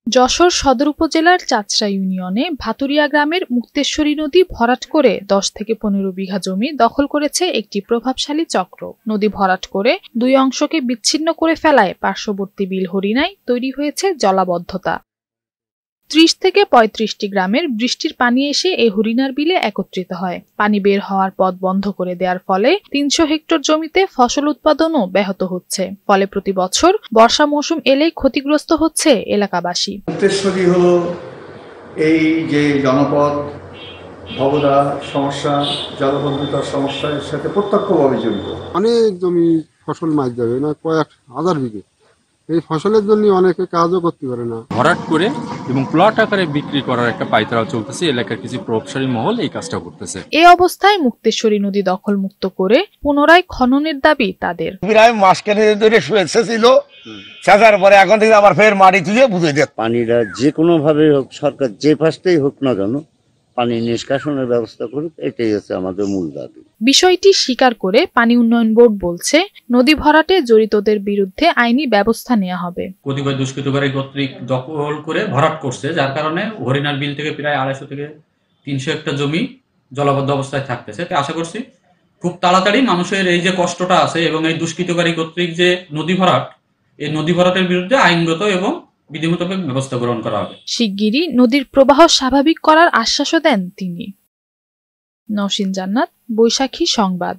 যশোর সদর উপজেলার চাচড়া ইউনিয়নে ভাতুরিয়া গ্রামের মুক্তেশ্বরী নদী ভরাট করে 10 থেকে 15 বিঘা জমি দখল করেছে একটি প্রভাবশালী চক্র। নদী ভরাট করে দুই অংশকে বিচ্ছিন্ন করে ফেলায় পার্শ্ববর্তী বিল হরিণায় তৈরি হয়েছে জলাবদ্ধতা। 30 থেকে 35টি গ্রামের বৃষ্টির পানি এসে এই হরিণার বিলে একত্রিত হয়। পানি বের হওয়ার পথ বন্ধ করে দেওয়ার ফলে 300 হেক্টর জমিতে ফসল উৎপাদনও ব্যাহত হচ্ছে। ফলে প্রতি বছর বর্ষা মৌসুম এলেই ক্ষতিগ্রস্ত হচ্ছে এলাকাবাসী। মুক্তেশ্বরী হলো এই যে জনপদ ভবদা সমস্যা, জলবদ্ধতার সমস্যার সাথে প্রত্যক্ষভাবে জড়িত। অনেক জমি ফসল মার যাবে না, কয়েক হাজার বিঘে। এই ফসলের জন্য অনেকে কাজও করতে পারে না। ভরাট করে এবং প্লট আকারে বিক্রি করার একটা পায়তারা চলতেছে। এলাকার কিছু প্রভাবশালী মহল এই কাজটা করতেছে। এই অবস্থায় মুক্তেশ্বরী নদী দখল মুক্ত করে পুনরায় খননের দাবি তাদের। মাঝখানে ধরে ছিল চাচার পরে এখন থেকে আবার ফের মাটি তুলে বুঝে দেয়। পানিটা যে কোনো ভাবে হোক, সরকার যে পাশটাই হোক না কেন পানি নিষ্কাশনের ব্যবস্থা করুক, এটাই হচ্ছে আমাদের মূল দাবি। বিষয়টি স্বীকার করে পানি উন্নয়ন বোর্ড বলছে, নদী ভরাটে জড়িতদের বিরুদ্ধে আইনি ব্যবস্থা নেওয়া হবে। কতিপয় দুষ্কৃতকারী কর্তৃক দখল করে ভরাট করছে, যার কারণে হরিণার বিল থেকে প্রায় 250 থেকে 300 হেক্টর জমি জলাবদ্ধ অবস্থায় থাকতেছে। আশা করছি খুব তাড়াতাড়ি মানুষের এই যে কষ্টটা আছে এবং এই দুষ্কৃতকারী কর্তৃক যে নদী ভরাট, এই নদী ভরাটের বিরুদ্ধে আইনগত এবং বিধিমূলক ব্যবস্থা গ্রহণ করা হবে। শিগগিরই নদীর প্রবাহ স্বাভাবিক করার আশ্বাসও দেন তিনি। নওশীন জান্নাত, বৈশাখী সংবাদ।